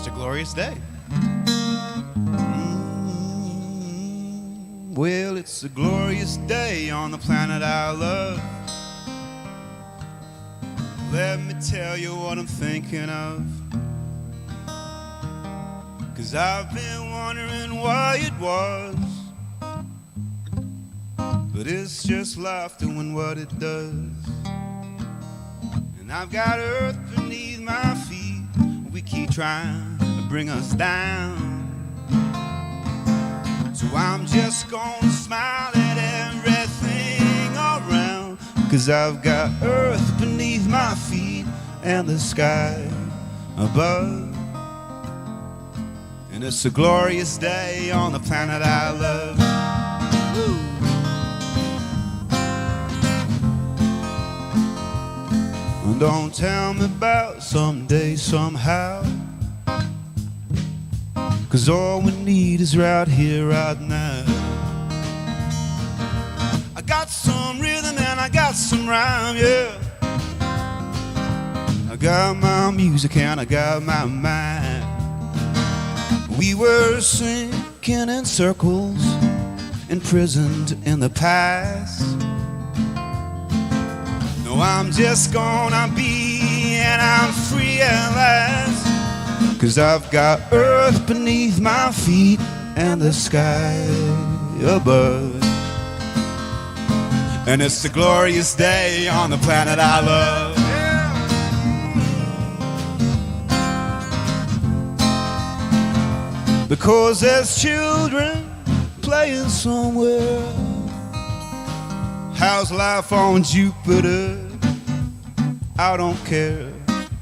a glorious day. Well, it's a glorious day on the planet I love. Let me tell you what I'm thinking of. 'Cause I've been wondering why it was, but it's just life doing what it does. And I've got earth beneath my feet. We keep trying to bring us down. So I'm just gonna smile at everything around. 'Cause I've got earth beneath my feet and the sky above. And it's a glorious day on the planet I love. Woo. And don't tell me about someday somehow, 'cause all we need is right here, right now. I got some rhythm and I got some rhyme, yeah. I got my music and I got my mind. We were sinking in circles, imprisoned in the past. No, I'm just gonna be, and I'm free at last. 'Cause I've got earth beneath my feet and the sky above. And it's a glorious day on the planet I love. Because there's children playing somewhere. How's life on Jupiter? I don't care,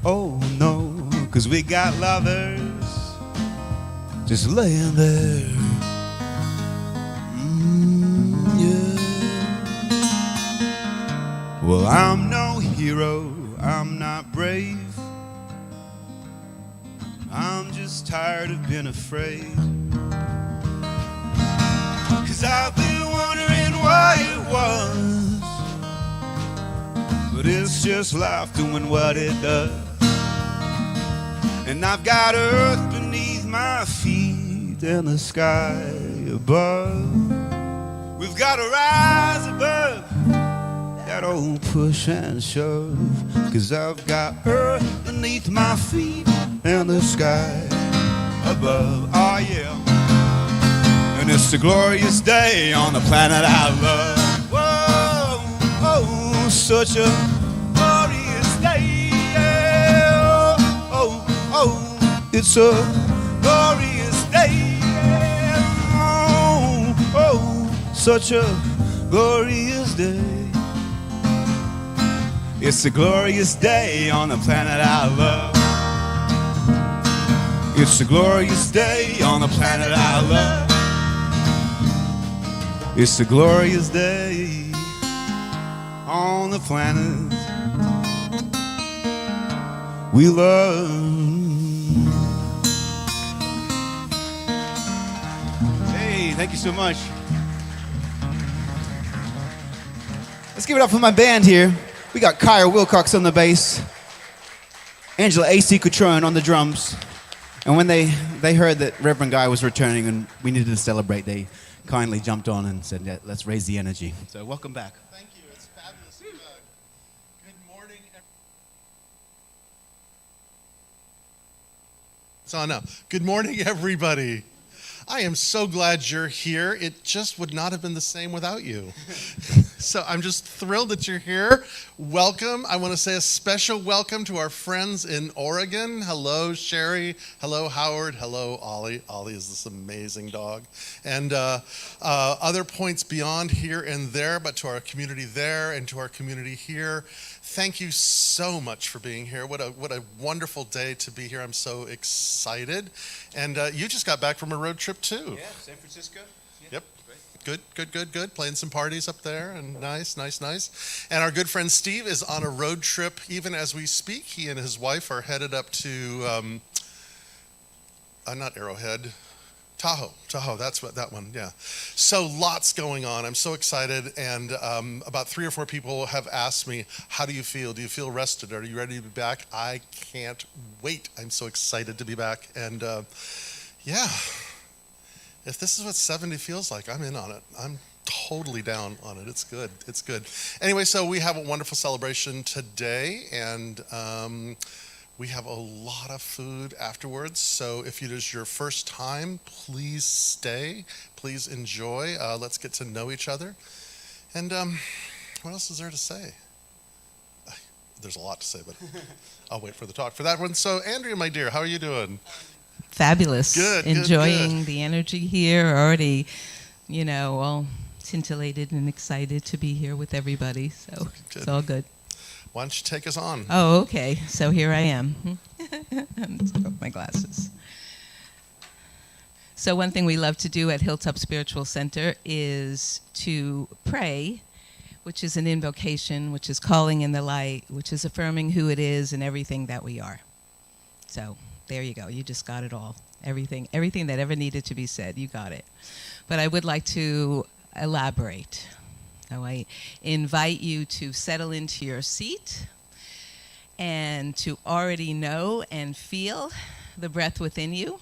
oh no. 'Cause we got lovers just laying there. Yeah. Well, I'm no hero, I'm not brave. I'm just tired of being afraid. 'Cause I've been wondering why it was, but it's just life doing what it does. And I've got earth beneath my feet and the sky above. We've got to rise above that old push and shove. 'Cause I've got earth beneath my feet and the sky above. Oh yeah. And it's a glorious day on the planet I love. Whoa, oh, such a glorious day. Yeah. Oh, oh, it's a glorious day. Oh, oh, such a glorious day. It's a glorious day on the planet I love. It's a glorious day on the planet I love. It's a glorious day on the planet we love. Hey, thank you so much. Let's give it up for my band here. We got Kyle Wilcox on the bass, Angela A.C. Cutrone on the drums. And when they heard that Reverend Guy was returning and we needed to celebrate, they kindly jumped on and said, yeah, let's raise the energy. So welcome back. Thank you. It's fabulous. Good morning. It's on now. Good morning, everybody. I am so glad you're here. It just would not have been the same without you. So I'm just thrilled that you're here. Welcome. I want to say a special welcome to our friends in Oregon. Hello, Sherry. Hello, Howard. Hello, Ollie. Ollie is this amazing dog. And other points beyond here and there, but to our community there and to our community here. Thank you so much for being here. What a wonderful day to be here. I'm so excited. And you just got back from a road trip too. Yeah, San Francisco. Yeah. Yep. Good. Playing some parties up there, and nice. And our good friend Steve is on a road trip even as we speak. He and his wife are headed up to, not Arrowhead, Tahoe, that's what that one, yeah. So lots going on. I'm so excited, and about 3 or 4 people have asked me, how do you feel? Do you feel rested? Are you ready to be back? I can't wait. I'm so excited to be back, and yeah, if this is what 70 feels like, I'm in on it. I'm totally down on it. It's good. It's good. Anyway, so we have a wonderful celebration today, and we have a lot of food afterwards, so if it is your first time, please stay, please enjoy. Let's get to know each other. And what else is there to say? There's a lot to say, but I'll wait for the talk for that one. So Andrea, my dear, how are you doing? Fabulous. Good. Enjoying the energy here. Already, all scintillated and excited to be here with everybody, so it's all good. Why don't you take us on? Oh, okay. So here I am. Take off my glasses. So one thing we love to do at Hilltop Spiritual Center is to pray, which is an invocation, which is calling in the light, which is affirming who it is and everything that we are. So there you go. You just got it all. Everything that ever needed to be said, you got it. But I would like to elaborate. So I invite you to settle into your seat and to already know and feel the breath within you.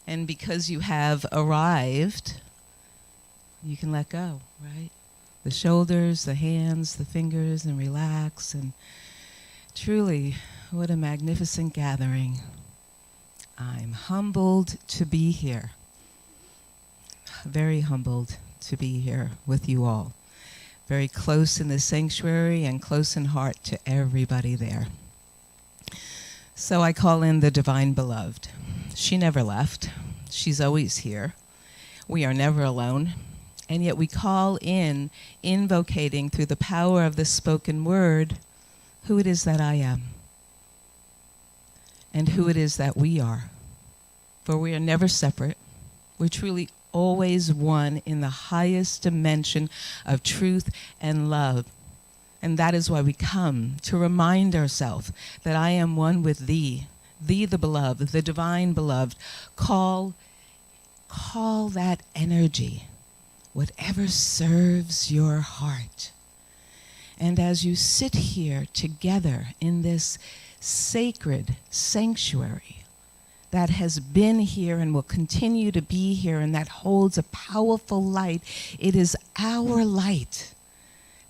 And because you have arrived, you can let go, right? The shoulders, the hands, the fingers, and relax. And truly, what a magnificent gathering. I'm humbled to be here. Very humbled to be here with you all. Very close in the sanctuary and close in heart to everybody there. So I call in the Divine Beloved. She never left. She's always here. We are never alone. And yet we call in, invocating through the power of the spoken word, who it is that I am. And who it is that we are. For we are never separate. We're truly always one in the highest dimension of truth and love. And that is why we come to remind ourselves that I am one with thee, the beloved, the divine beloved. Call that energy, whatever serves your heart. And as you sit here together in this sacred sanctuary, that has been here and will continue to be here, and that holds a powerful light. It is our light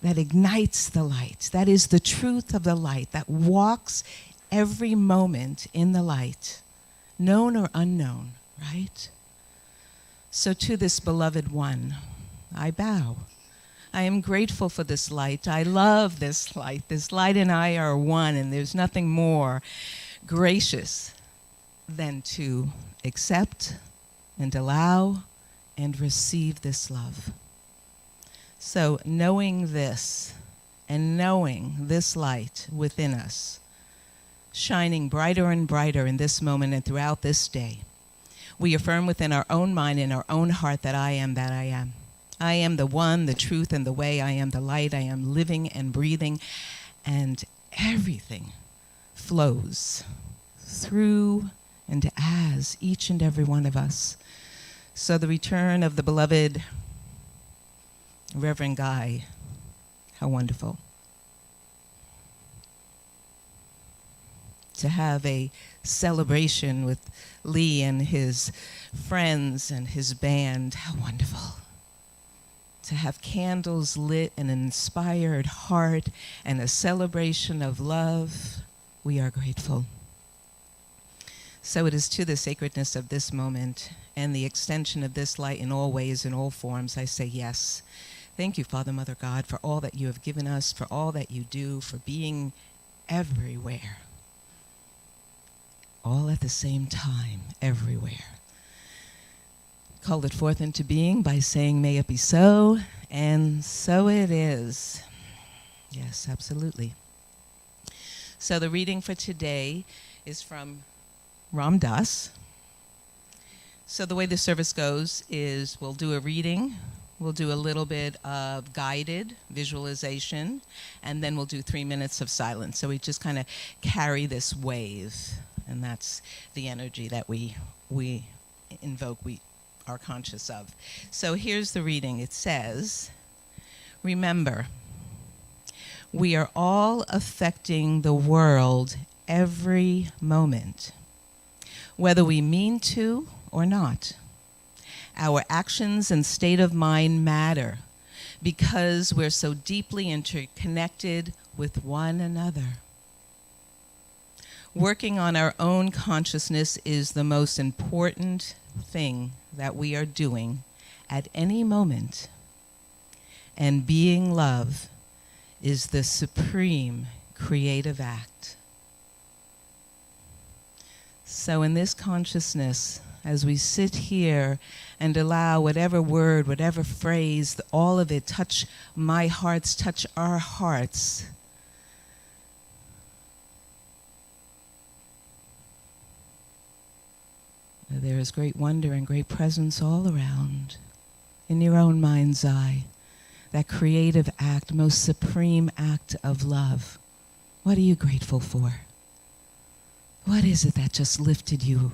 that ignites the light. That is the truth of the light that walks every moment in the light, known or unknown, right? So to this beloved one, I bow. I am grateful for this light. I love this light. This light and I are one, and there's nothing more gracious than to accept and allow and receive this love. So knowing this and knowing this light within us, shining brighter and brighter in this moment and throughout this day, we affirm within our own mind and our own heart that I am that I am. I am the one, the truth, and the way. I am the light. I am living and breathing, and everything flows through and as each and every one of us. So the return of the beloved Reverend Guy, how wonderful. To have a celebration with Lee and his friends and his band, how wonderful. To have candles lit and an inspired heart and a celebration of love, we are grateful. So it is to the sacredness of this moment and the extension of this light in all ways, in all forms, I say yes. Thank you, Father, Mother, God, for all that you have given us, for all that you do, for being everywhere. All at the same time, everywhere. Call it forth into being by saying, may it be so, and so it is. Yes, absolutely. So the reading for today is from Ram Dass. So the way the service goes is we'll do a reading, we'll do a little bit of guided visualization, and then we'll do 3 minutes of silence. So we just kind of carry this wave, and that's the energy that we invoke. We are conscious of. So here's the reading. It says, remember, we are all affecting the world every moment, whether we mean to or not. Our actions and state of mind matter because we're so deeply interconnected with one another. Working on our own consciousness is the most important thing that we are doing at any moment. And being love is the supreme creative act. So in this consciousness, as we sit here and allow whatever word, whatever phrase, all of it touch my hearts, touch our hearts, there is great wonder and great presence all around, in your own mind's eye, that creative act, most supreme act of love. What are you grateful for? What is it that just lifted you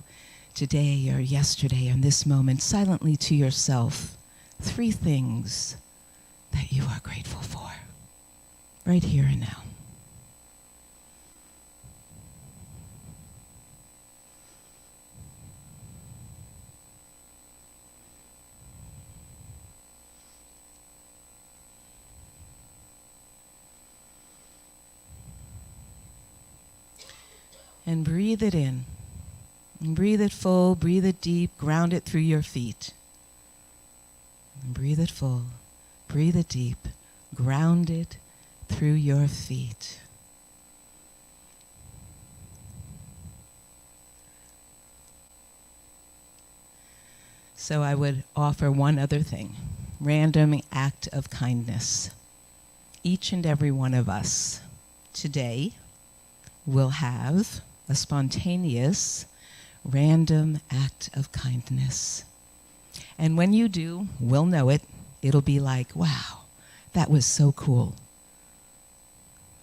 today or yesterday or in this moment, silently to yourself? 3 things that you are grateful for, right here and now. And breathe it in. And breathe it full, breathe it deep, ground it through your feet. And breathe it full, breathe it deep, ground it through your feet. So I would offer one other thing, random act of kindness. Each and every one of us today will have a spontaneous, random act of kindness. And when you do, we'll know it. It'll be like, wow, that was so cool.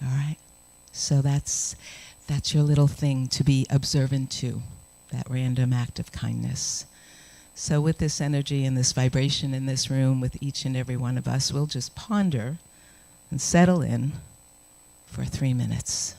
All right? So that's your little thing to be observant to, that random act of kindness. So with this energy and this vibration in this room, with each and every one of us, we'll just ponder and settle in for 3 minutes.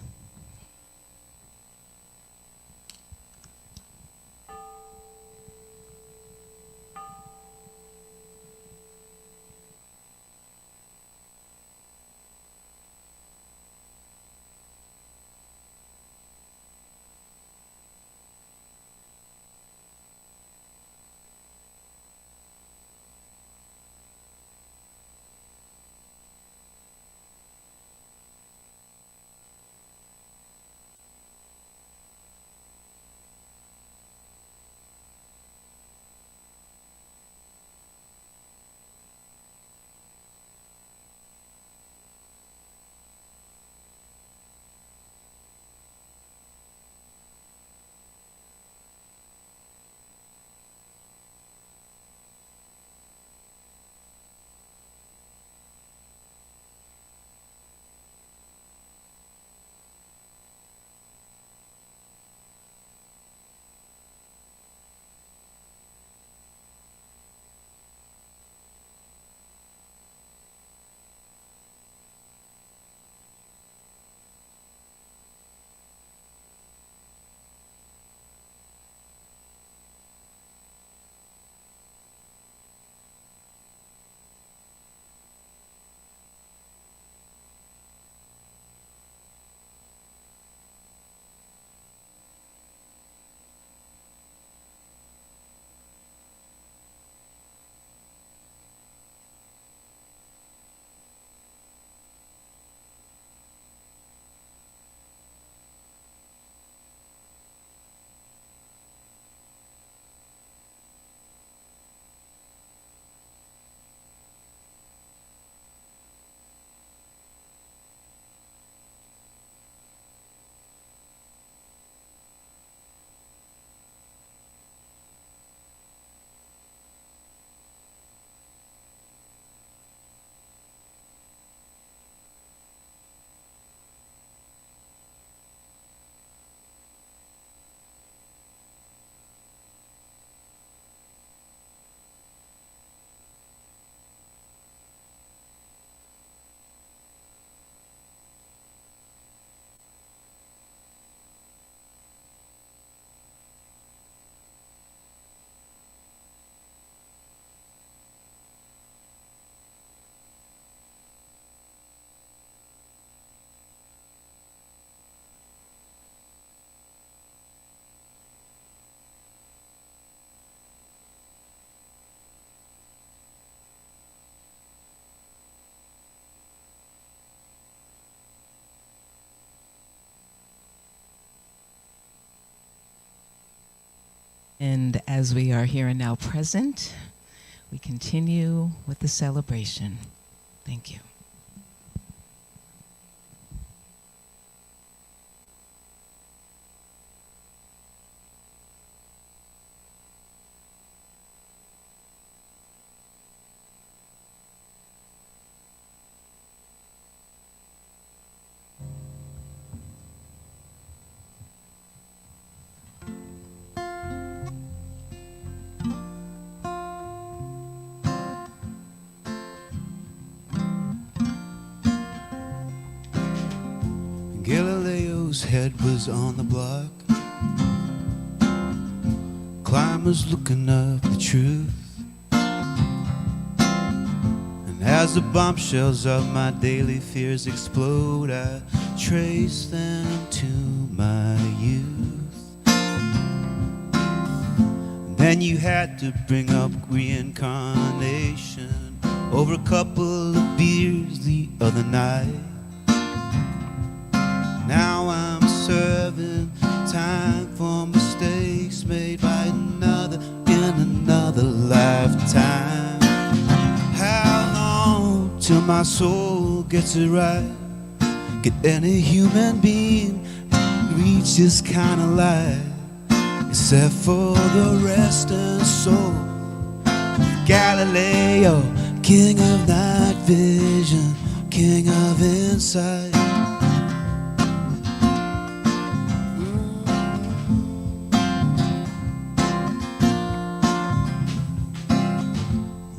And as we are here and now present, we continue with the celebration. Thank you. Galileo's head was on the block. Climbers looking up the truth. And as the bombshells of my daily fears explode, I trace them to my youth. And then you had to bring up reincarnation over a couple of beers the other night. Now I'm serving time for mistakes made by another in another lifetime. How long till my soul gets it right? Can any human being reach this kind of light? Except for the resting soul of Galileo, king of night vision, king of insight.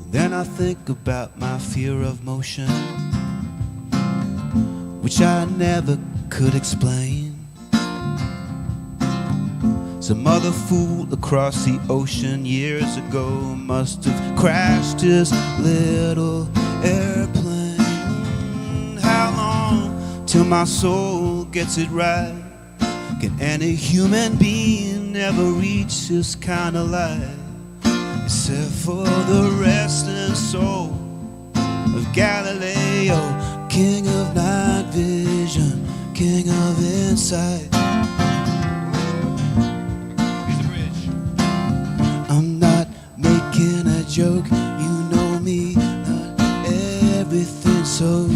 Then I think about my fear of motion, which I never could explain. Some other fool across the ocean years ago must have crashed his little airplane. How long till my soul gets it right? Can any human being ever reach this kind of light? Except for the resting soul of Galileo, king of night vision, king of insight. Here's the bridge. I'm not making a joke, you know me, not everything so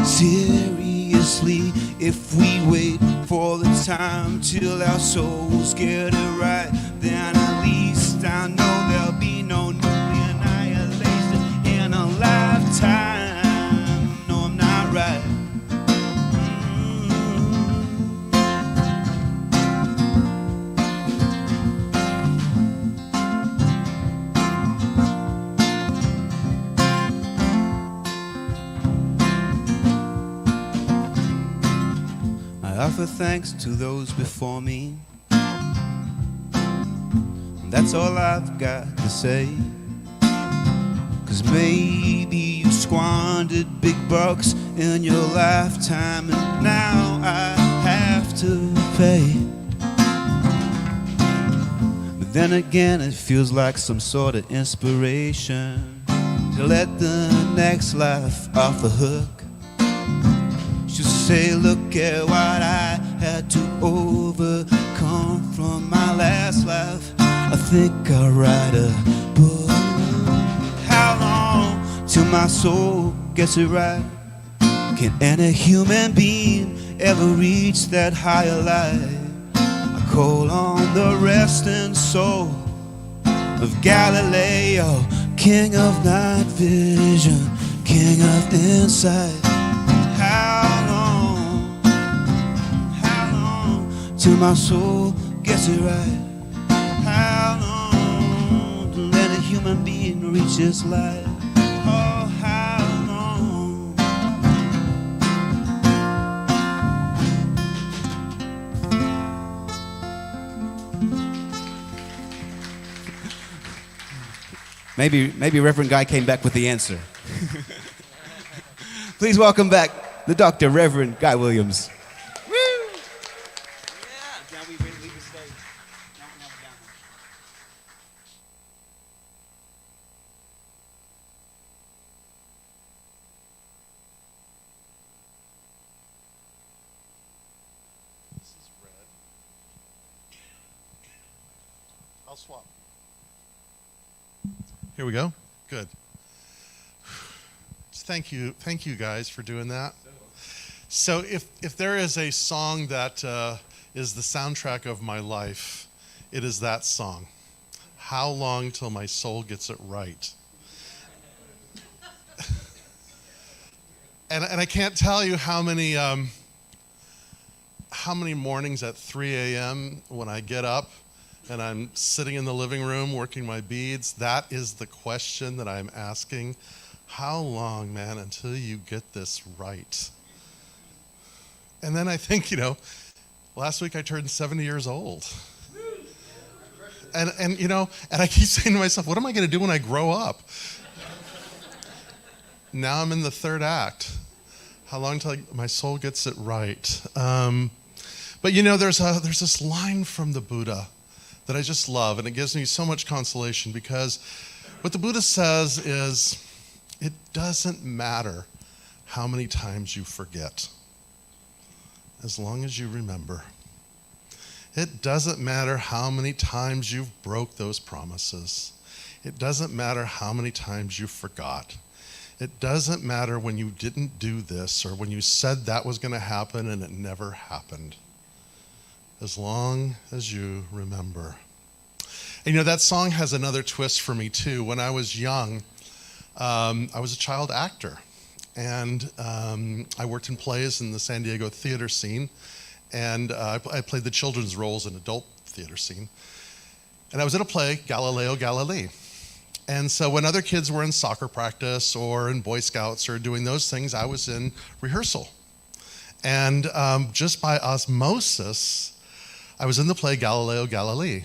seriously. If we wait for the time till our souls get it right, then at least I know there'll be no nuclear annihilation in a lifetime. No, I'm not right. I offer thanks to those before me. That's all I've got to say. 'Cause maybe you squandered big bucks in your lifetime, and now I have to pay. But then again, it feels like some sort of inspiration to let the next life off the hook. Just say, look at what I had to overcome from my last life. I think I'll write a book. How long till my soul gets it right? Can any human being ever reach that higher light? I call on the resting soul of Galileo, king of night vision, king of insight. How long till my soul gets it right? How long to let a human being reach this light? Oh, how long? Maybe Reverend Guy came back with the answer. Please welcome back the Dr. Reverend Guy Williams. I'll swap. Here we go. Good. Thank you guys for doing that. So if there is a song that is the soundtrack of my life, it is that song. How long till my soul gets it right? And I can't tell you how many mornings at 3 a.m. when I get up and I'm sitting in the living room working my beads, that is the question that I'm asking. How long, man, until you get this right? And then I think, last week I turned 70 years old. And I keep saying to myself, what am I going to do when I grow up? Now I'm in the third act. How long till my soul gets it right? But there's this line from the Buddha that I just love, and it gives me so much consolation, because what the Buddha says is, it doesn't matter how many times you forget, as long as you remember. It doesn't matter how many times you've broke those promises. It doesn't matter how many times you forgot. It doesn't matter when you didn't do this or when you said that was going to happen and it never happened. As long as you remember. And that song has another twist for me too. When I was young, I was a child actor. And I worked in plays in the San Diego theater scene. And I played the children's roles in adult theater scene. And I was in a play, Galileo Galilei. And so when other kids were in soccer practice or in Boy Scouts or doing those things, I was in rehearsal. And just by osmosis, I was in the play Galileo Galilei,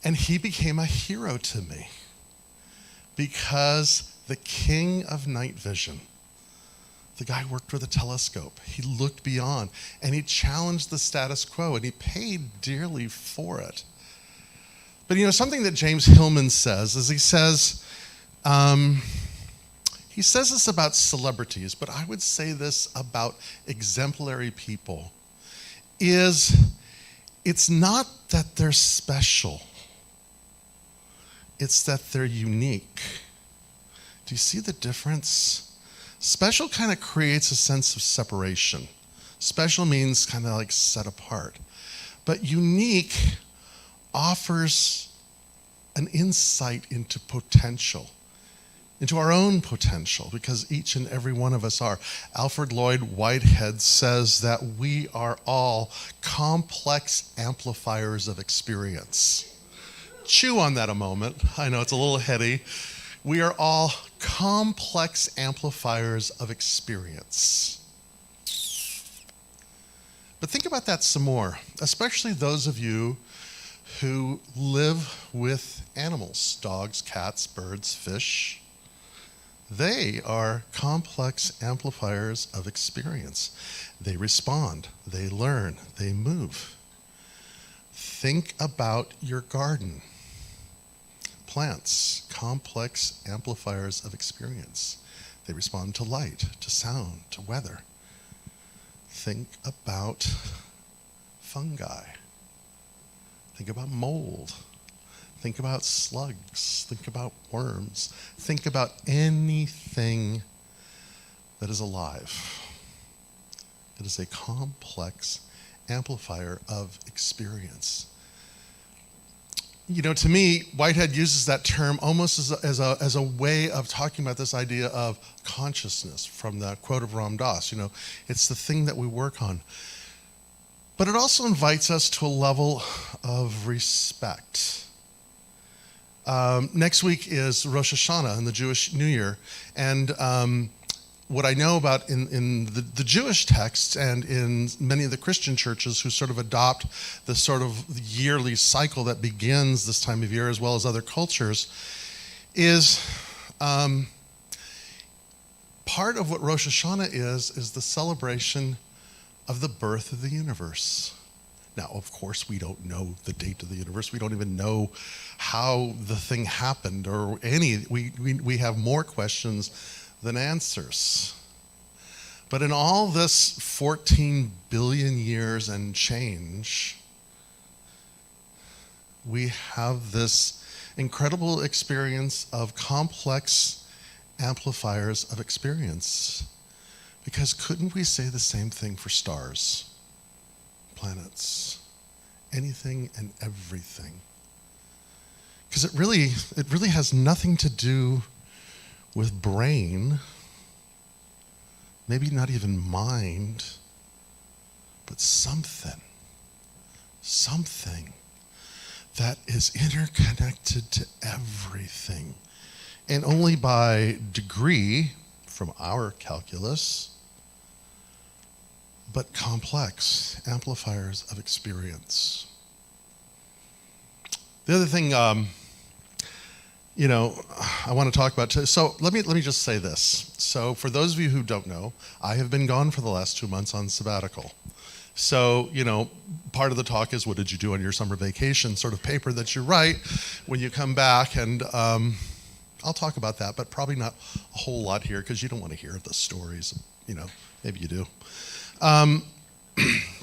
and he became a hero to me, because the king of night vision, the guy worked with a telescope. He looked beyond, and he challenged the status quo, and he paid dearly for it. But something that James Hillman says is he says this about celebrities, but I would say this about exemplary people, is it's not that they're special, it's that they're unique. Do you see the difference? Special kind of creates a sense of separation. Special means kind of like set apart. But unique offers an insight into potential, into our own potential, because each and every one of us are. Alfred Lloyd Whitehead says that we are all complex amplifiers of experience. Chew on that a moment. I know it's a little heady. We are all complex amplifiers of experience. But think about that some more, especially those of you who live with animals, dogs, cats, birds, fish. They are complex amplifiers of experience. They respond, they learn, they move. Think about your garden. Plants, complex amplifiers of experience. They respond to light, to sound, to weather. Think about fungi. Think about mold. Think about slugs. Think about worms. Think about anything that is alive. It is a complex amplifier of experience. To me, Whitehead uses that term almost as a way of talking about this idea of consciousness from the quote of Ram Dass. It's the thing that we work on. But it also invites us to a level of respect. Next week is Rosh Hashanah and the Jewish New Year. And what I know about in the Jewish texts and in many of the Christian churches who sort of adopt the sort of yearly cycle that begins this time of year, as well as other cultures, is part of what Rosh Hashanah is the celebration of the birth of the universe. Now, of course, we don't know the date of the universe. We don't even know how the thing happened or any. We have more questions than answers. But in all this 14 billion years and change, we have this incredible experience of complex amplifiers of experience. Because couldn't we say the same thing for stars, planets, anything and everything? Because it really has nothing to do with brain, maybe not even mind, but something that is interconnected to everything. And only by degree, from our calculus, but complex amplifiers of experience. The other thing, I want to talk about. So let me just say this. So for those of you who don't know, I have been gone for the last 2 months on sabbatical. So, part of the talk is, what did you do on your summer vacation, sort of paper that you write when you come back. And I'll talk about that, but probably not a whole lot here because you don't want to hear the stories. Maybe you do.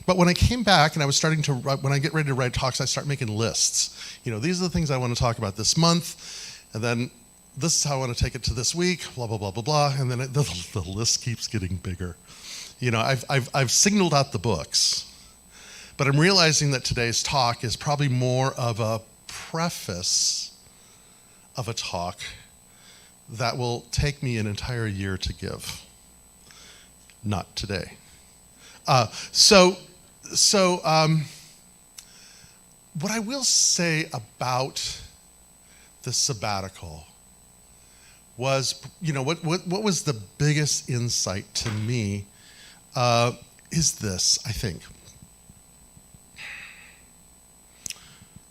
But when I came back and I was starting to write, when I get ready to write talks, I start making lists. These are the things I want to talk about this month, and then this is how I want to take it to this week, blah, blah, blah, blah, blah, and then the list keeps getting bigger. I've signaled out the books, but I'm realizing that today's talk is probably more of a preface of a talk that will take me an entire year to give. Not today. So what I will say about the sabbatical was, what was the biggest insight to me is this, I think.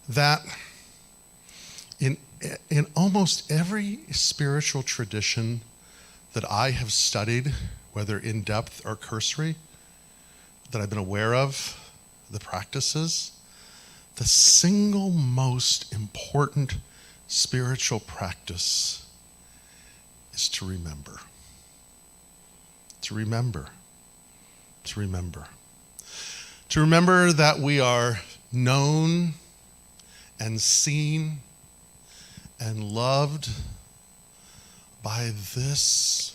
That in almost every spiritual tradition that I have studied, whether in depth or cursory, that I've been aware of, the practices, the single most important spiritual practice is to remember. To remember. To remember. To remember that we are known and seen and loved by this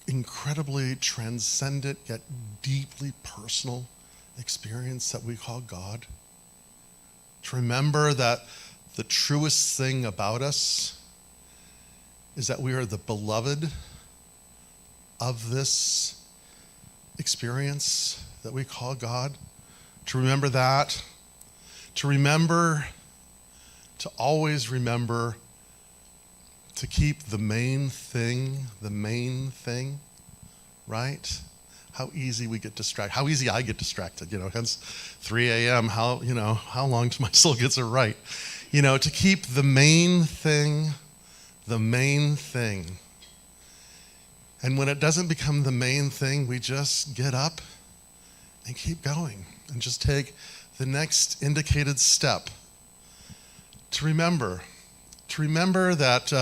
incredibly transcendent yet deeply personal experience that we call God. To remember that the truest thing about us is that we are the beloved of this experience that we call God. To remember that. To remember, to always remember to keep the main thing, right? How easy we get distracted, how easy I get distracted, hence 3 a.m., how long till my soul gets it right. To keep the main thing. And when it doesn't become the main thing, we just get up and keep going and just take the next indicated step. To remember that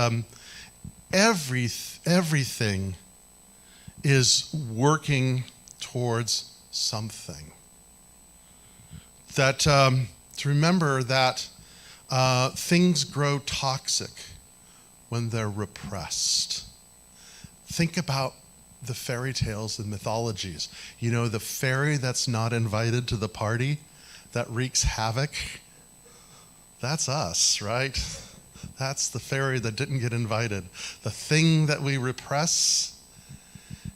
everything is working towards something. That to remember that things grow toxic when they're repressed. Think about the fairy tales and mythologies. The fairy that's not invited to the party that wreaks havoc. That's us, right? That's the fairy that didn't get invited. The thing that we repress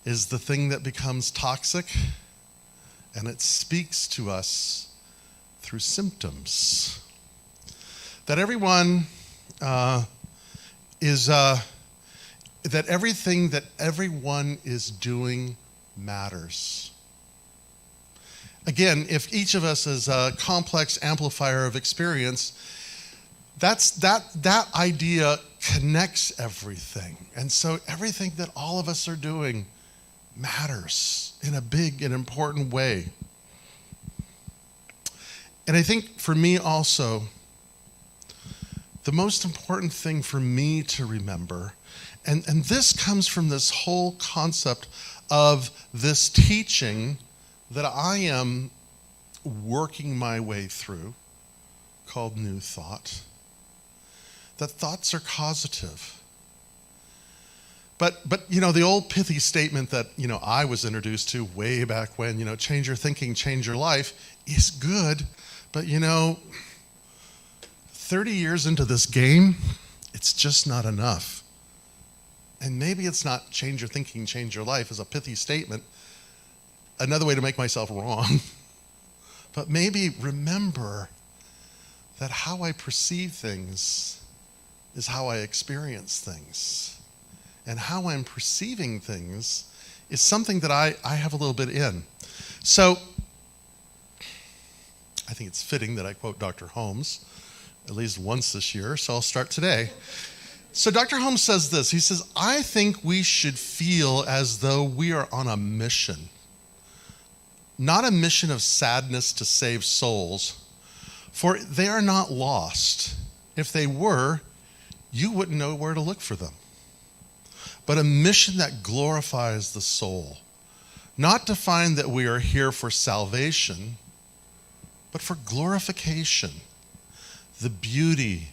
is the thing that becomes toxic, and it speaks to us through symptoms. That everyone that everything that everyone is doing matters. Again, if each of us is a complex amplifier of experience, that idea connects everything. And so everything that all of us are doing matters in a big and important way. And I think for me also, the most important thing for me to remember, and this comes from this whole concept of this teaching that I am working my way through, called New Thought, that thoughts are causative. But the old pithy statement that, I was introduced to way back when, change your thinking, change your life, is good. But, 30 years into this game, it's just not enough. And maybe it's not change your thinking, change your life as a pithy statement, another way to make myself wrong. But maybe remember that how I perceive things is how I experience things. And how I'm perceiving things is something that I have a little bit in. So I think it's fitting that I quote Dr. Holmes at least once this year, so I'll start today. So Dr. Holmes says this. He says, I think we should feel as though we are on a mission. Not a mission of sadness to save souls, for they are not lost. If they were, you wouldn't know where to look for them. But a mission that glorifies the soul. Not to find that we are here for salvation, but for glorification. The beauty,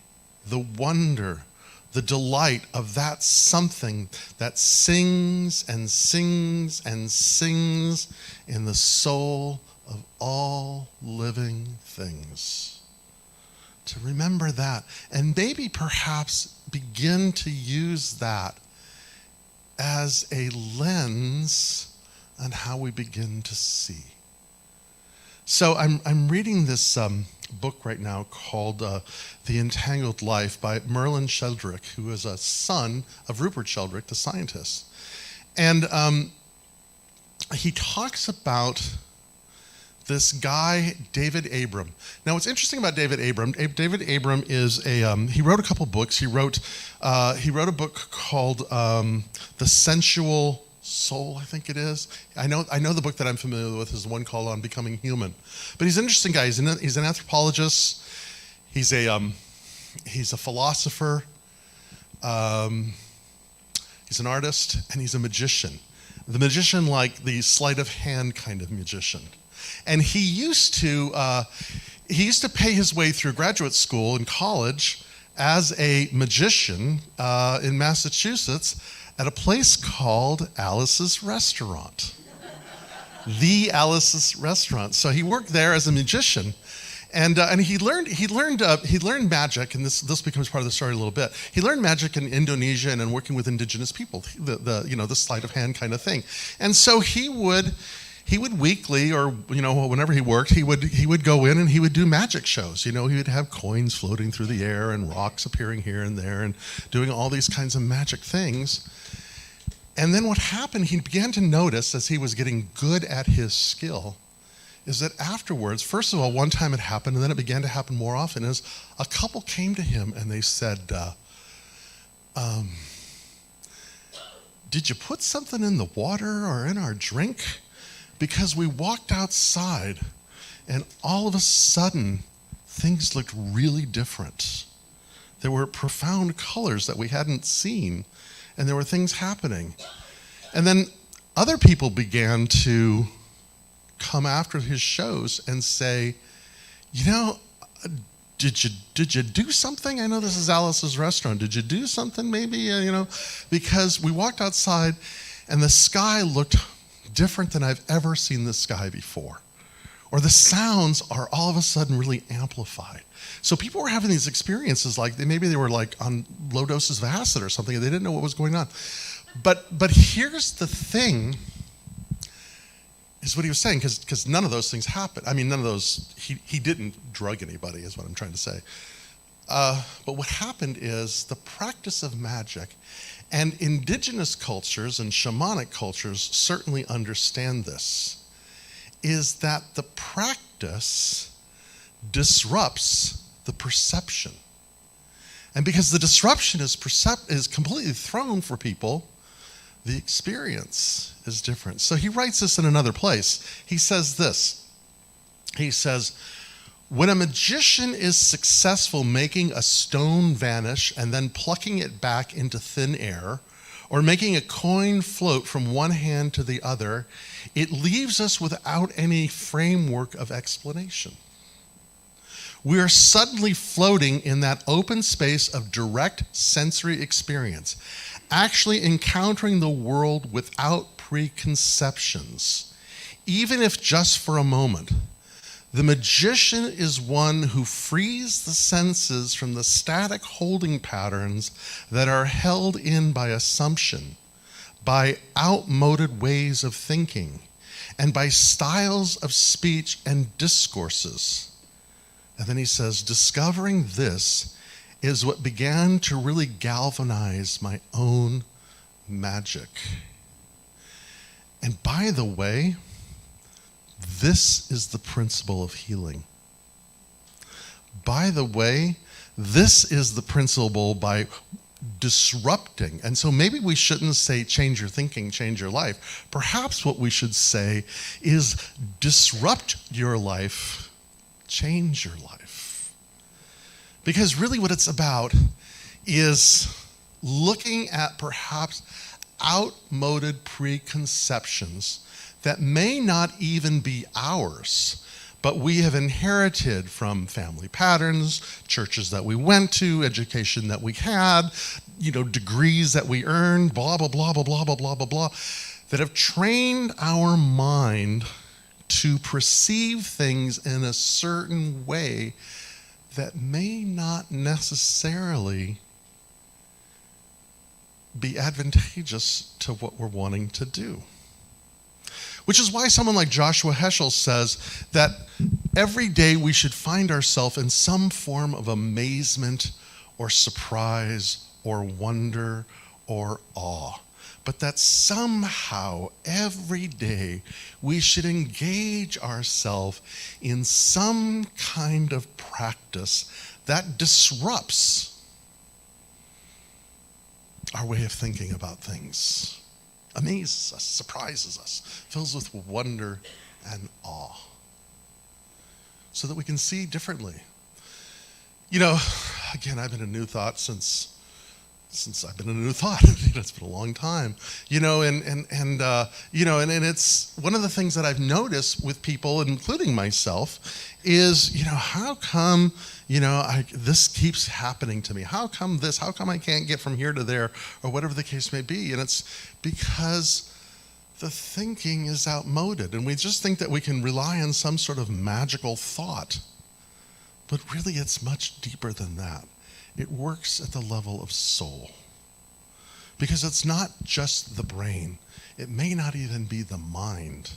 the wonder, the delight of that something that sings and sings and sings in the soul of all living things. To remember that, and maybe perhaps begin to use that as a lens on how we begin to see. So I'm reading this book right now called The Entangled Life by Merlin Sheldrake, who is a son of Rupert Sheldrake, the scientist. And he talks about this guy, David Abram. Now, what's interesting about David Abram is he wrote a couple books. He wrote a book called The Sensual Soul, I think it is. I know the book that I'm familiar with is the one called On Becoming Human. But he's an interesting guy. He's an anthropologist. He's a philosopher. He's an artist, and he's a magician. The magician, like the sleight of hand kind of magician. And he used to pay his way through graduate school and college as a magician in Massachusetts at a place called Alice's Restaurant. The Alice's Restaurant. So he worked there as a magician, and he learned magic, and this becomes part of the story a little bit. He learned magic in Indonesia and in working with indigenous people, the sleight of hand kind of thing. And so he would weekly, or whenever he worked, he would go in and he would do magic shows. He would have coins floating through the air and rocks appearing here and there and doing all these kinds of magic things. And then what happened, he began to notice as he was getting good at his skill, is that afterwards, first of all, one time it happened, and then it began to happen more often, is a couple came to him and they said, did you put something in the water or in our drink? Because we walked outside and all of a sudden things looked really different. There were profound colors that we hadn't seen, and there were things happening. And then other people began to come after his shows and say, did you do something? I know this is Alice's Restaurant. Did you do something maybe, because we walked outside and the sky looked different than I've ever seen the sky before. Or the sounds are all of a sudden really amplified. So people were having these experiences like maybe they were like on low doses of acid or something, and they didn't know what was going on. But here's the thing, is what he was saying, because none of those things happened. I mean, none of those, he didn't drug anybody is what I'm trying to say. But what happened is the practice of magic, and indigenous cultures and shamanic cultures certainly understand this, is that the practice disrupts the perception. And because the disruption is completely thrown for people, the experience is different. So he writes this in another place. He says this. He says, when a magician is successful making a stone vanish and then plucking it back into thin air, or making a coin float from one hand to the other, it leaves us without any framework of explanation. we are suddenly floating in that open space of direct sensory experience, actually encountering the world without preconceptions, even if just for a moment. The magician is one who frees the senses from the static holding patterns that are held in by assumption, by outmoded ways of thinking, and by styles of speech and discourses. And then he says, discovering this is what began to really galvanize my own magic. And by the way, this is the principle of healing. By the way, this is the principle by disrupting. And so maybe we shouldn't say change your thinking, change your life. Perhaps what we should say is disrupt your life, change your life. Because really what it's about is looking at perhaps outmoded preconceptions that may not even be ours, but we have inherited from family patterns, churches that we went to, education that we had, degrees that we earned, blah, blah, blah, blah, blah, blah, blah, blah, blah, that have trained our mind to perceive things in a certain way that may not necessarily be advantageous to what we're wanting to do. Which is why someone like Joshua Heschel says that every day we should find ourselves in some form of amazement or surprise or wonder or awe. But that somehow every day we should engage ourselves in some kind of practice that disrupts our way of thinking about things. Amazes us, surprises us, fills us with wonder and awe, so that we can see differently. Again, I've been a New Thought since I've been in a New Thought. It's been a long time. And it's one of the things that I've noticed with people, including myself, is how come this keeps happening to me? How come this? How come I can't get from here to there, or whatever the case may be? And it's because the thinking is outmoded, and we just think that we can rely on some sort of magical thought. But really, it's much deeper than that. It works at the level of soul. Because it's not just the brain. It may not even be the mind.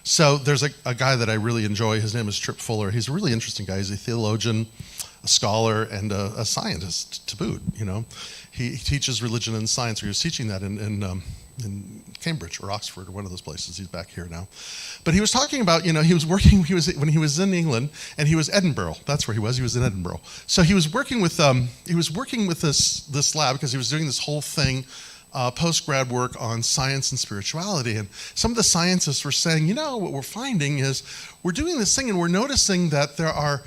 So there's a guy that I really enjoy. His name is Trip Fuller. He's a really interesting guy. He's a theologian, a scholar, and a scientist to boot. He teaches religion and science, or he was teaching that in Cambridge or Oxford or one of those places. He's back here now. But he was talking about, when he was in England, and he was Edinburgh. That's where he was. He was in Edinburgh. So he was working with this lab, because he was doing this whole thing, post-grad work on science and spirituality. And some of the scientists were saying, what we're finding is we're doing this thing and we're noticing that there are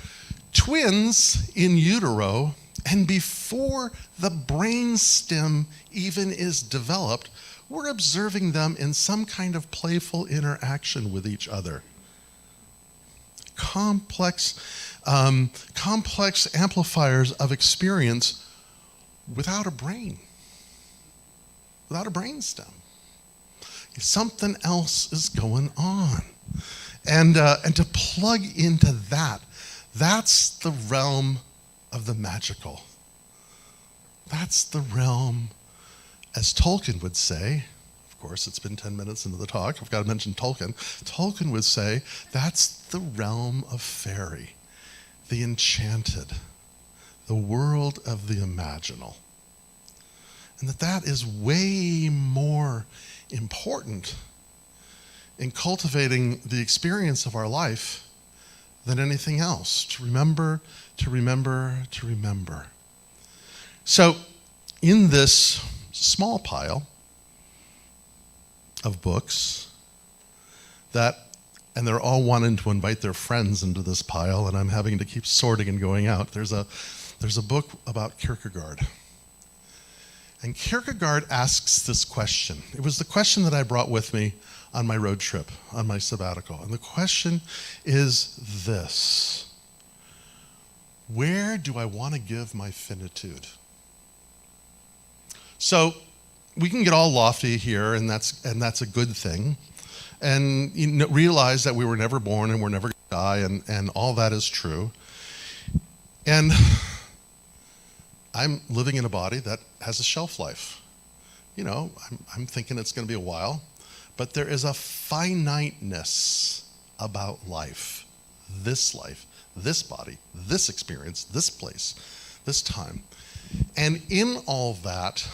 twins in utero, and before the brainstem even is developed, we're observing them in some kind of playful interaction with each other. Complex amplifiers of experience without a brain, without a brainstem. Something else is going on. And to plug into that, that's the realm of the magical. That's the realm, as Tolkien would say, of course, it's been 10 minutes into the talk, I've got to mention Tolkien. Tolkien would say, that's the realm of fairy, the enchanted, the world of the imaginal. And that is way more important in cultivating the experience of our life than anything else. To remember, to remember, to remember. So, in this small pile of books and they're all wanting to invite their friends into this pile, and I'm having to keep sorting and going out. There's a book about Kierkegaard. And Kierkegaard asks this question. It was the question that I brought with me on my road trip, on my sabbatical. And the question is this: Where do I want to give my finitude? So we can get all lofty here, and that's a good thing. And realize that we were never born and we're never going to die, and all that is true. And I'm living in a body that has a shelf life. I'm thinking it's going to be a while, but there is a finiteness about life, this body, this experience, this place, this time. And in all that,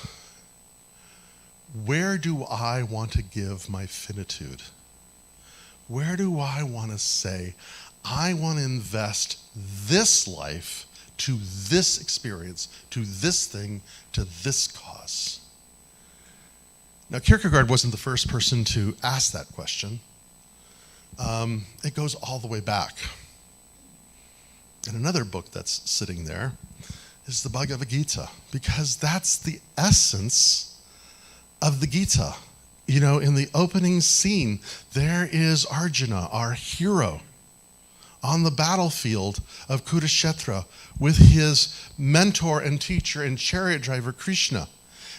where do I want to give my finitude? Where do I want to say, I want to invest this life to this experience, to this thing, to this cause? Now, Kierkegaard wasn't the first person to ask that question. It goes all the way back. And another book that's sitting there is the Bhagavad Gita, because that's the essence of the Gita. In the opening scene, there is Arjuna, our hero, on the battlefield of Kurukshetra with his mentor and teacher and chariot driver, Krishna.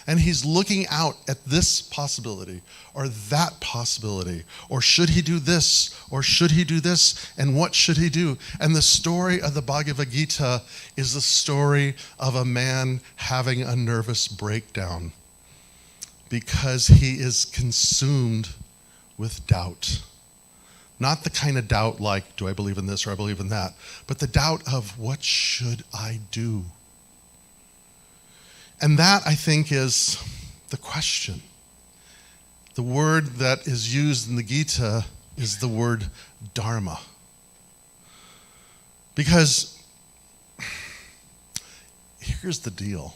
And he's looking out at this possibility or that possibility, or should he do this, or should he do this, and what should he do? And the story of the Bhagavad Gita is the story of a man having a nervous breakdown because he is consumed with doubt. Not the kind of doubt like, do I believe in this or I believe in that, but the doubt of, what should I do? And that, I think, is the question. The word that is used in the Gita is the word dharma. Because here's the deal.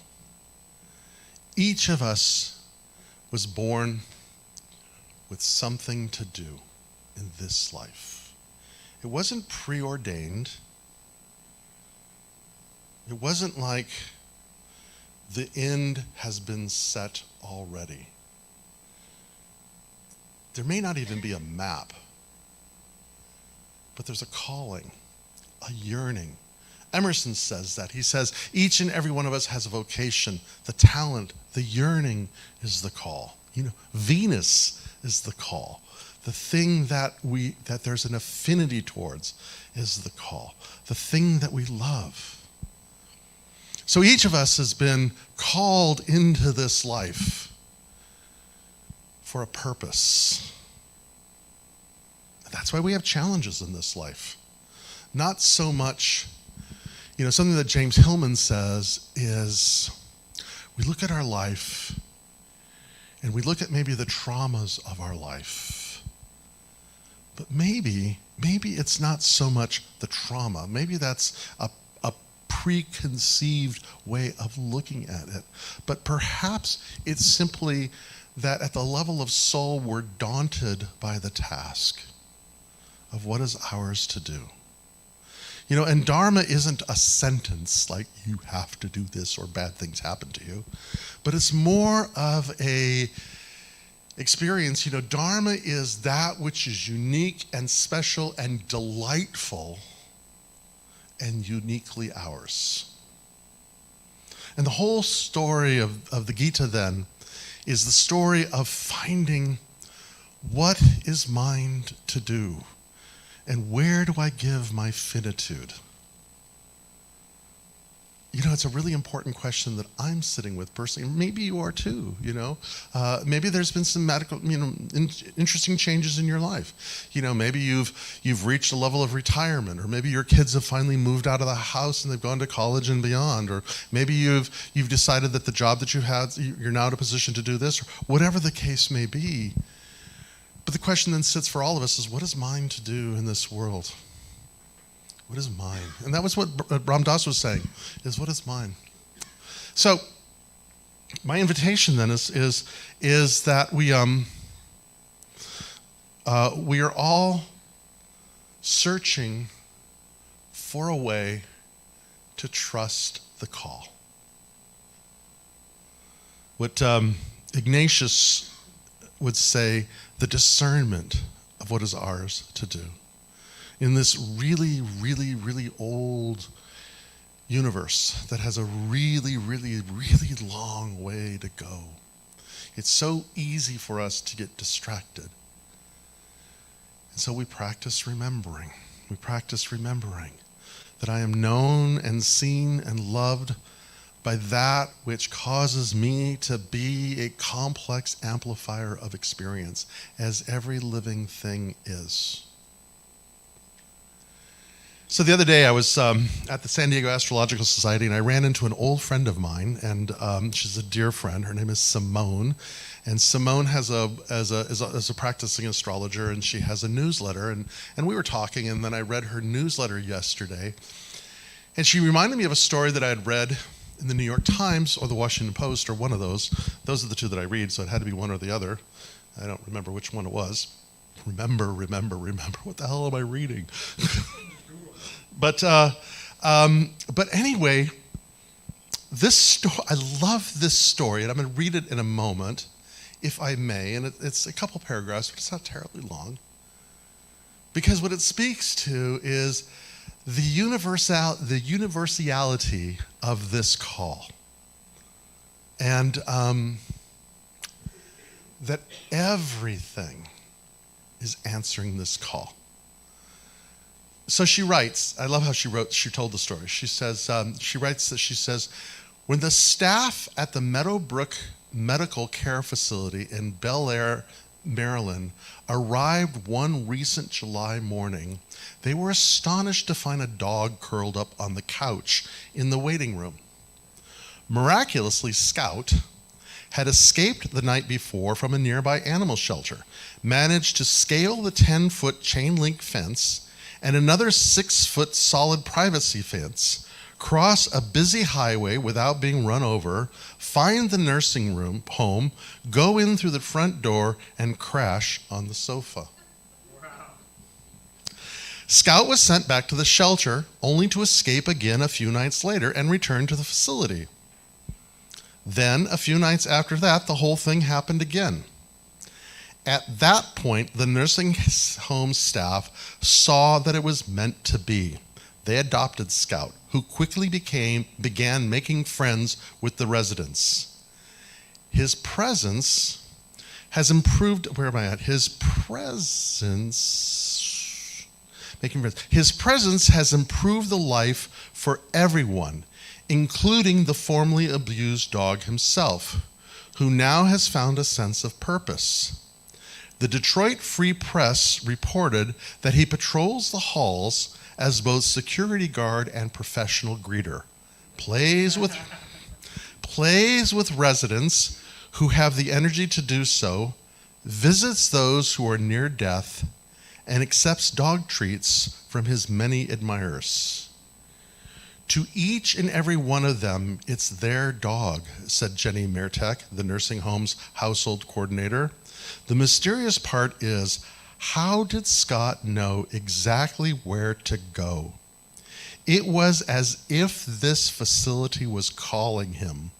Each of us was born with something to do in this life. It wasn't preordained. It wasn't like the end has been set already. There may not even be a map, but there's a calling, a yearning. Emerson says that. He says, each and every one of us has a vocation. The talent, the yearning is the call. Venus is the call. The thing that there's an affinity towards is the call. The thing that we love. So each of us has been called into this life for a purpose. That's why we have challenges in this life. Not so much, something that James Hillman says is, we look at our life and we look at maybe the traumas of our life. But maybe it's not so much the trauma. Maybe that's a preconceived way of looking at it. But perhaps it's simply that at the level of soul, we're daunted by the task of what is ours to do. And dharma isn't a sentence like you have to do this or bad things happen to you, but it's more of a experience. Dharma is that which is unique and special and delightful and uniquely ours. And the whole story of the Gita then is the story of finding what is mine to do and where do I give my finitude. It's a really important question that I'm sitting with personally. Maybe you are too, Maybe there's been some medical, interesting changes in your life. Maybe you've reached a level of retirement, or maybe your kids have finally moved out of the house and they've gone to college and beyond, or maybe you've decided that the job that you had, you're now in a position to do this, or whatever the case may be. But the question then sits for all of us is, what is mine to do in this world? What is mine? And that was what Ram Dass was saying, is what is mine? So my invitation then is that we are all searching for a way to trust the call. What Ignatius would say, the discernment of what is ours to do. In this really, really, really old universe that has a really, really, really long way to go. It's so easy for us to get distracted. And so we practice remembering. We practice remembering that I am known and seen and loved by that which causes me to be a complex amplifier of experience, as every living thing is. So the other day I was at the San Diego Astrological Society, and I ran into an old friend of mine, and she's a dear friend. Her name is Simone, and Simone is a practicing astrologer, and she has a newsletter, and we were talking, and then I read her newsletter yesterday, and she reminded me of a story that I had read in the New York Times or the Washington Post, or one of those. Those are the two that I read, so it had to be one or the other. I don't remember which one it was. Remember. What the hell am I reading? But anyway, this story, I love this story, and I'm going to read it in a moment, if I may. And it's a couple paragraphs, but it's not terribly long. Because what it speaks to is the universality of this call. And that everything is answering this call. So she writes, I love how she told the story. She says, when the staff at the Meadowbrook Medical Care Facility in Bel Air, Maryland, arrived one recent July morning, they were astonished to find a dog curled up on the couch in the waiting room. Miraculously, Scout had escaped the night before from a nearby animal shelter, managed to scale the 10-foot chain link fence and another 6-foot solid privacy fence, cross a busy highway without being run over, find the nursing home, go in through the front door, and crash on the sofa. Wow. Scout was sent back to the shelter, only to escape again a few nights later and return to the facility. Then, a few nights after that, the whole thing happened again. At that point, the nursing home staff saw that it was meant to be. They adopted Scout, who quickly began making friends with the residents. His presence has improved, where am I at? His presence has improved the life for everyone, including the formerly abused dog himself, who now has found a sense of purpose. The Detroit Free Press reported that he patrols the halls as both security guard and professional greeter, plays with residents who have the energy to do so, visits those who are near death, and accepts dog treats from his many admirers. To each and every one of them, it's their dog, said Jenny Mertek, the nursing home's household coordinator. The mysterious part is, how did Scott know exactly where to go? It was as if this facility was calling him.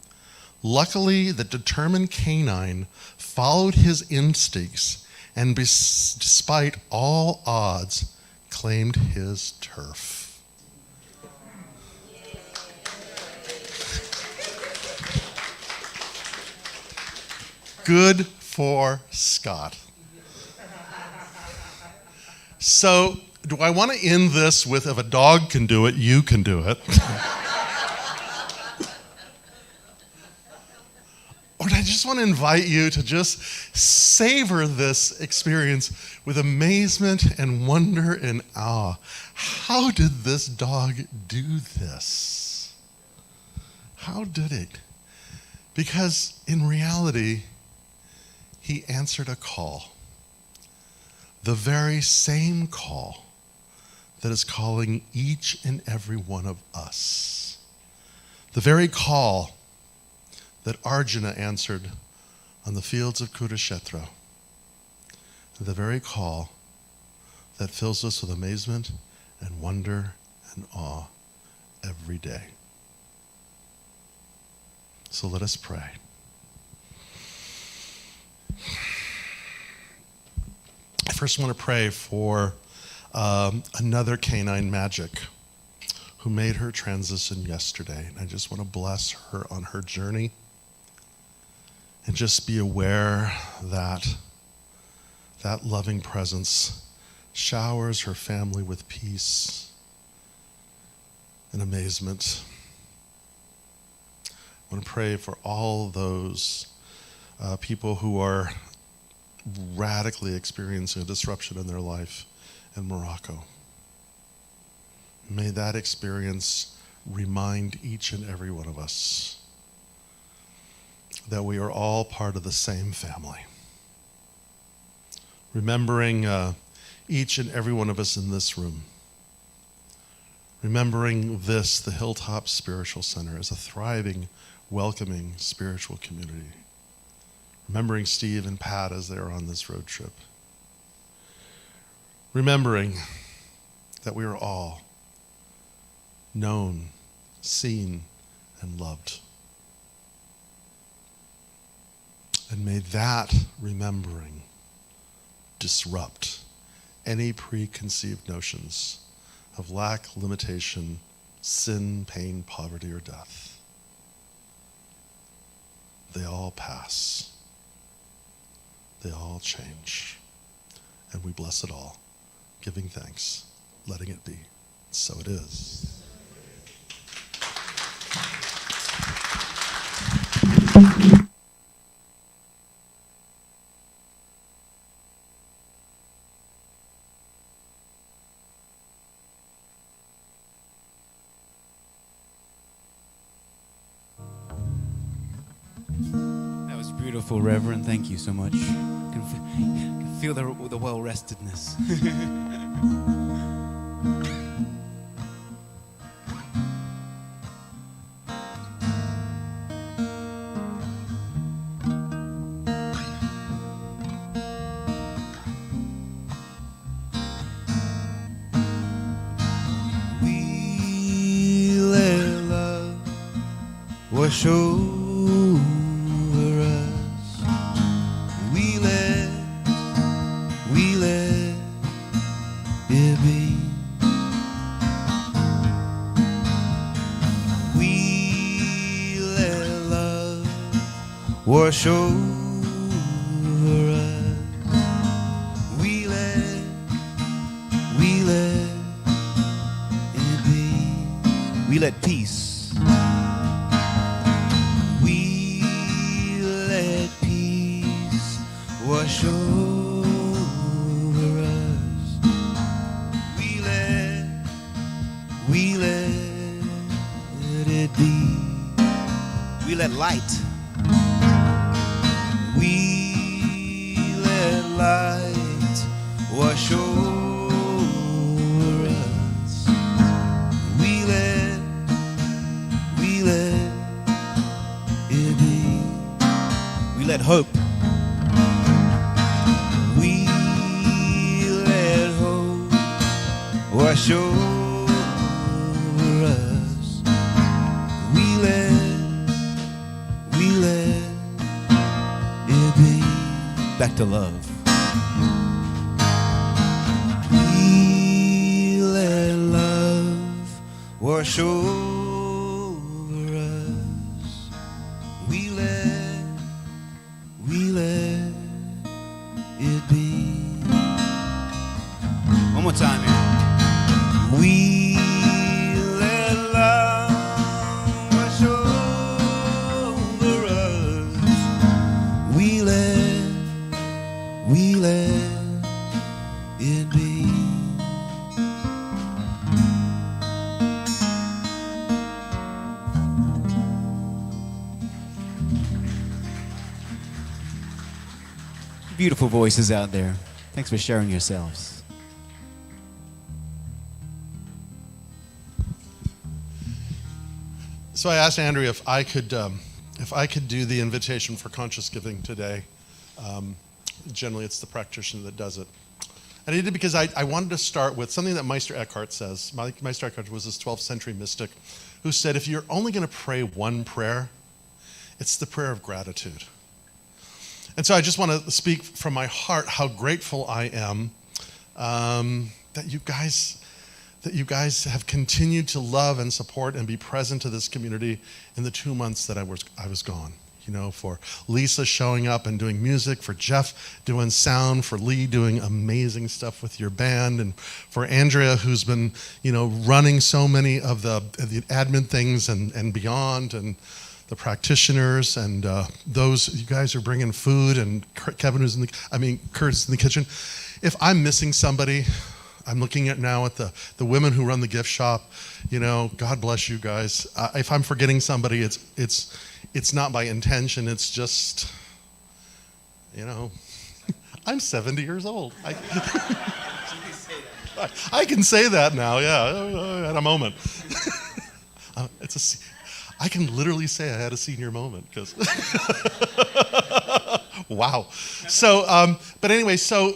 Luckily, the determined canine followed his instincts and, despite all odds, claimed his turf. Good for Scott. So, do I want to end this with, if a dog can do it, you can do it? Or I just want to invite you to just savor this experience with amazement and wonder and awe. How did this dog do this? How did it? Because in reality, he answered a call. The very same call that is calling each and every one of us. The very call that Arjuna answered on the fields of Kurukshetra. The very call that fills us with amazement and wonder and awe every day. So let us pray. I first want to pray for another canine magic who made her transition yesterday. And I just want to bless her on her journey. And just be aware that that loving presence showers her family with peace and amazement. I want to pray for all those people who are radically experiencing a disruption in their life in Morocco. May that experience remind each and every one of us that we are all part of the same family. Remembering each and every one of us in this room. Remembering this, the Hilltop Spiritual Center, as a thriving, welcoming spiritual community. Remembering Steve and Pat as they are on this road trip. Remembering that we are all known, seen, and loved. And may that remembering disrupt any preconceived notions of lack, limitation, sin, pain, poverty, or death. They all pass. They all change. And we bless it all, giving thanks, letting it be. So it is. That was beautiful, Reverend. Thank you so much. Can feel the well-restedness. We let love wash over us. We let it be. We let love wash over us. We let it be. We let peace. We let peace wash over us. We let it be. We let light. We let light wash over us. We let it be. We let hope. We let hope wash over us. We let it be. Back to love. We let love wash over us. We let it be. One more time here. We let love wash over us. We let it be. Beautiful voices out there. Thanks for sharing yourselves. So I asked Andrea if I could do the invitation for conscious giving today. Generally, it's the practitioner that does it. And I did it because I wanted to start with something that Meister Eckhart says. Meister Eckhart was this 12th century mystic who said, if you're only going to pray one prayer, it's the prayer of gratitude. And so I just want to speak from my heart how grateful I am that you guys that you guys have continued to love and support and be present to this community in the 2 months that I was gone. You know, for Lisa showing up and doing music, for Jeff doing sound, for Lee doing amazing stuff with your band, and for Andrea, who's been, you know, running so many of the admin things and beyond, and the practitioners, and those, you guys are bringing food, and Kevin who's Kurt's in the kitchen. If I'm missing somebody, I'm looking at now at the women who run the gift shop. You know, God bless you guys. If I'm forgetting somebody, it's not by intention. It's just, you know, I'm 70 years old. I can say that now. Yeah, at a moment. I can literally say I had a senior moment because. Wow. So, but anyway, so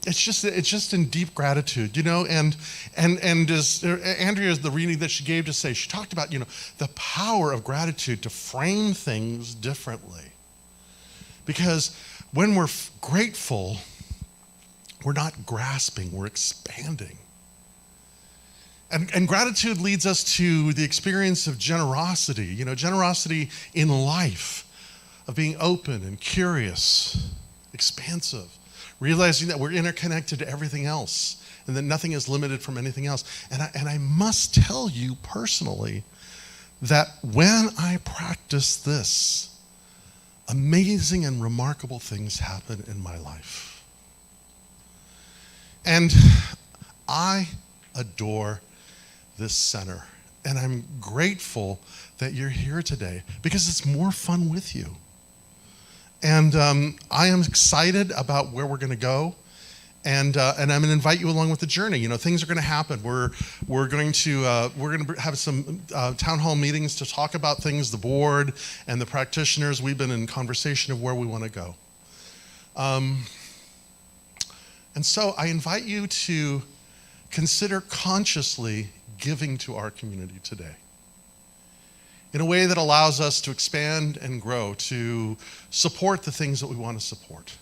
it's just in deep gratitude, you know, and as Andrea, the reading that she gave to say, she talked about, you know, the power of gratitude to frame things differently. Because when we're grateful, we're not grasping, we're expanding. And gratitude leads us to the experience of generosity, you know, generosity in life, of being open and curious, expansive, realizing that we're interconnected to everything else and that nothing is limited from anything else. And I must tell you personally that when I practice this, amazing and remarkable things happen in my life. And I adore this center. And I'm grateful that you're here today because it's more fun with you. And I am excited about where we're going to go, and I'm going to invite you along with the journey. You know, things are going to happen. We're going to have some town hall meetings to talk about things. The board and the practitioners. We've been in conversation of where we want to go. And so I invite you to consider consciously giving to our community today, in a way that allows us to expand and grow, to support the things that we want to support.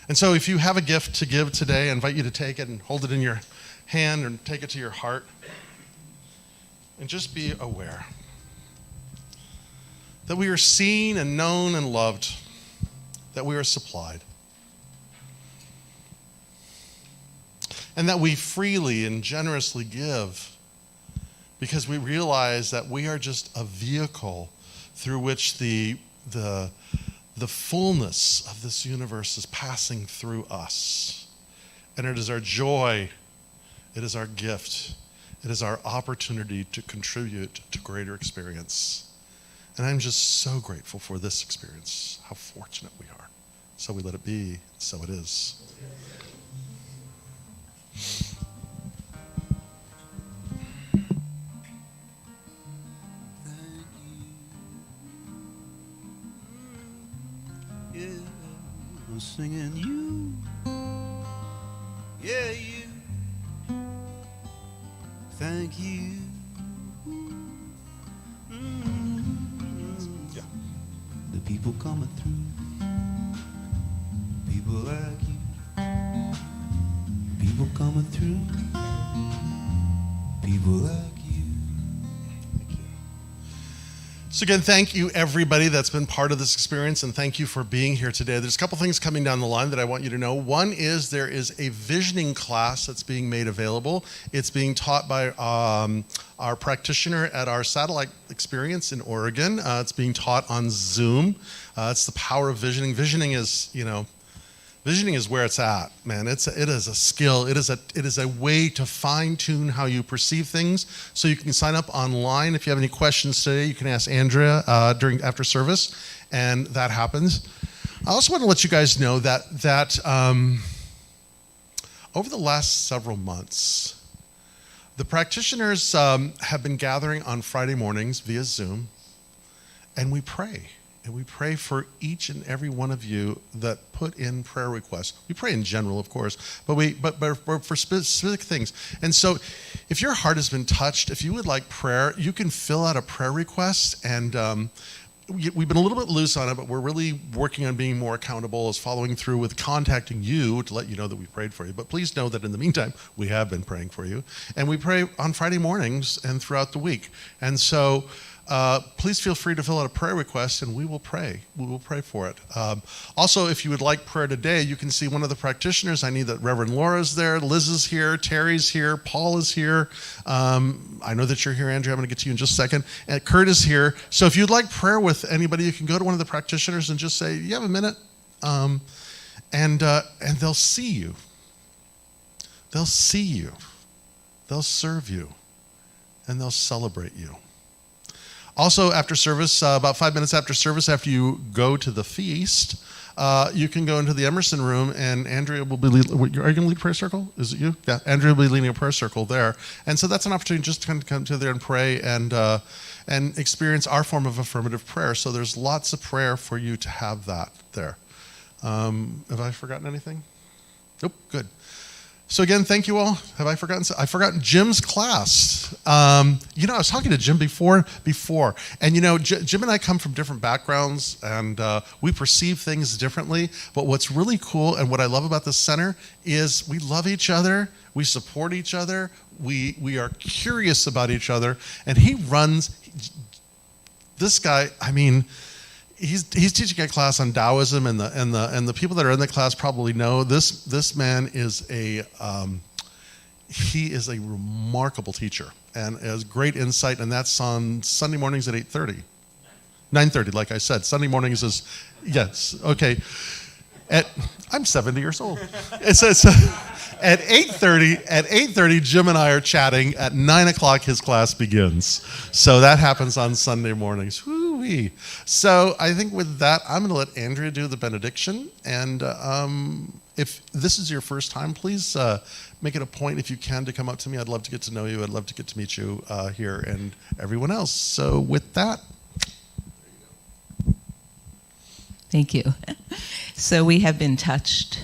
And so if you have a gift to give today, I invite you to take it and hold it in your hand and take it to your heart. And just be aware that we are seen and known and loved, that we are supplied, and that we freely and generously give because we realize that we are just a vehicle through which the fullness of this universe is passing through us. And it is our joy, it is our gift, it is our opportunity to contribute to greater experience. And I'm just so grateful for this experience, how fortunate we are. So we let it be, so it is. I'm singing you, yeah, you, thank you. Yeah. The people coming through, people like you, people coming through, people like you. So again, thank you everybody that's been part of this experience, and thank you for being here today. There's a couple things coming down the line that I want you to know. One is there is a visioning class that's being made available. It's being taught by our practitioner at our satellite experience in Oregon. It's being taught on Zoom. It's the power of visioning. Visioning is, you know, visioning is where it's at, man. It is a skill. It is a way to fine-tune how you perceive things. So you can sign up online. If you have any questions today, you can ask Andrea after service, and that happens. I also want to let you guys know that over the last several months, the practitioners have been gathering on Friday mornings via Zoom, and we pray. And we pray for each and every one of you that put in prayer requests. We pray in general, of course, but for specific things. And so if your heart has been touched, if you would like prayer, you can fill out a prayer request, and we've been a little bit loose on it, but we're really working on being more accountable as following through with contacting you to let you know that we prayed for you. But please know that in the meantime, we have been praying for you. And we pray on Friday mornings and throughout the week. And so please feel free to fill out a prayer request and we will pray. We will pray for it. Also, if you would like prayer today, you can see one of the practitioners. I need that Reverend Laura's there, Liz is here, Terry's here, Paul is here. I know that you're here, Andrea. I'm going to get to you in just a second. And Kurt is here. So if you'd like prayer with anybody, you can go to one of the practitioners and just say, you have a minute? And they'll see you. They'll see you. They'll serve you. And they'll celebrate you. Also, after service, about 5 minutes after service, after you go to the feast, you can go into the Emerson room, and Andrea will be leading. Are you going to lead a prayer circle? Is it you? Yeah, Andrea will be leading a prayer circle there. And so that's an opportunity just to come to there and pray and experience our form of affirmative prayer. So there's lots of prayer for you to have that there. Have I forgotten anything? Nope, good. So again, thank you all. Have I forgotten? I've forgotten Jim's class. I was talking to Jim before, and Jim and I come from different backgrounds, and we perceive things differently. But what's really cool, and what I love about this center, is we love each other, we support each other, we are curious about each other, and he runs. This guy, He's teaching a class on Taoism, and the people that are in the class probably know this man is he is a remarkable teacher and has great insight, and that's on Sunday mornings at 8:30. 9:30, like I said. Sunday mornings is, yes, okay. I'm 70 years old. It's at 8:30, Jim and I are chatting. At 9 o'clock, his class begins. So that happens on Sunday mornings. Woo-wee. So I think with that, I'm going to let Andrea do the benediction. And if this is your first time, please make it a point, if you can, to come up to me. I'd love to get to know you. I'd love to get to meet you here and everyone else. So with that. Thank you. So we have been touched,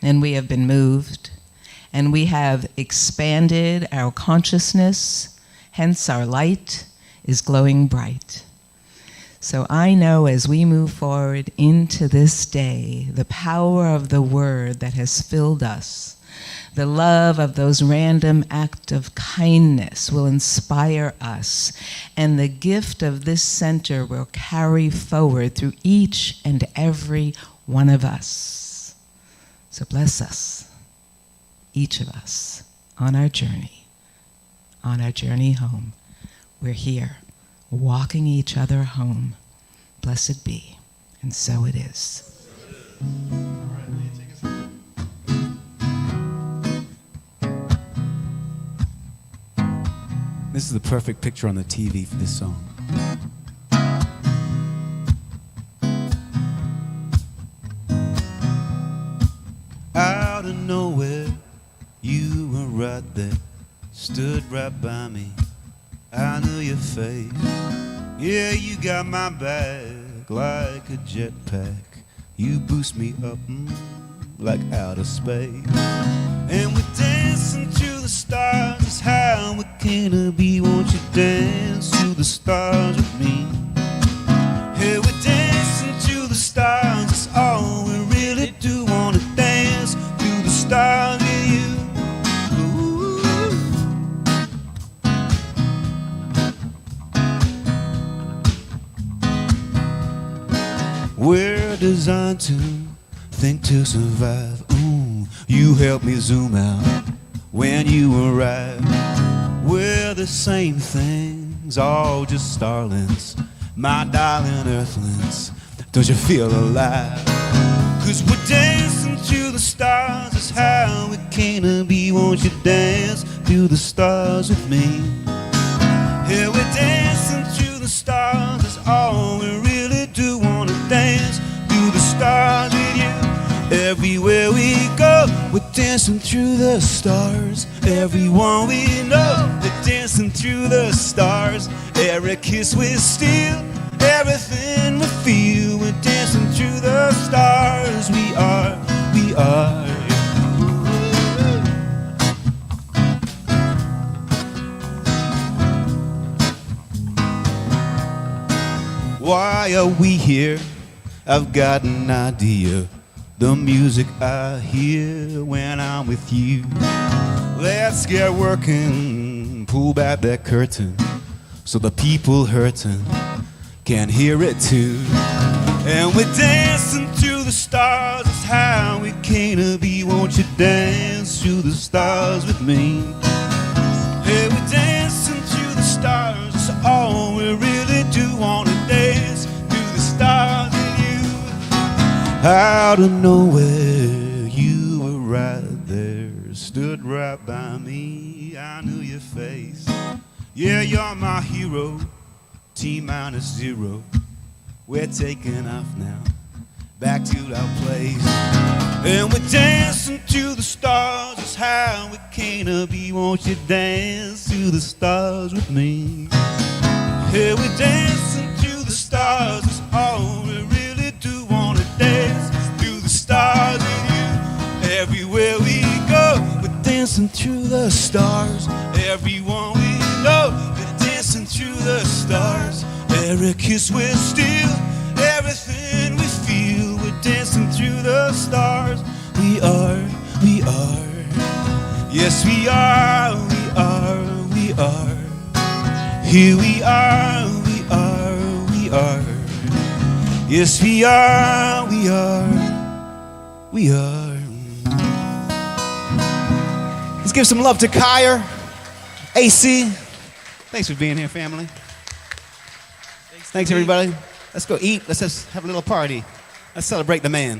and we have been moved, and we have expanded our consciousness, hence our light is glowing bright. So I know as we move forward into this day, the power of the word that has filled us, the love of those random acts of kindness will inspire us, and the gift of this center will carry forward through each and every one of us. So bless us, each of us, on our journey home. We're here, walking each other home. Blessed be, and so it is. This is the perfect picture on the TV for this song. Out of nowhere, you were right there, stood right by me. I knew your face. Yeah, you got my back like a jetpack. You boost me up like outer space. And we're dancing to the stars. It's how it came to be. Won't you dance to the stars with me? Hey, we're dancing to the stars. It's all we really do. Wanna dance to the stars with you. Ooh. We're designed to think to survive. You help me zoom out when you arrive. We're the same things, all just starlings, my darling earthlings. Don't you feel alive? 'Cause we're dancing to the stars, it's how it came to be. Won't you dance to the stars with me? Yeah, we're dancing to the stars, that's all we really do. Wanna dance to the stars with you. Everywhere we go, we're dancing through the stars. Everyone we know, they're dancing through the stars. Every kiss we steal, everything we feel, we're dancing through the stars. We are. Why are we here? I've got an idea. The music I hear when I'm with you. Let's get working, pull back that curtain, so the people hurting can hear it too. And we're dancing to the stars, it's how we came to be. Won't you dance to the stars with me? Hey, we're dancing to the stars, it's all we really do. Wanna dance to the stars with you. Out of nowhere, you were right there, stood right by me. I knew your face. Yeah, you're my hero. T-0. We're taking off now, back to our place. And we're dancing to the stars, it's how we came to be. Won't you dance to the stars with me? Hey, we're dancing to the stars, it's all we really do. Wanna dance to the stars with you. Everywhere we go, we're dancing to the stars. Everyone we know, we're dancing to the stars. Every kiss we're still, everything we feel, we're dancing through the stars. We are, yes we are, we are. Here we are, we are. Yes we are, we are. Let's give some love to Kyer, AC. Thanks for being here, family. Thanks, everybody. Let's go eat. Let's have a little party. Let's celebrate the man.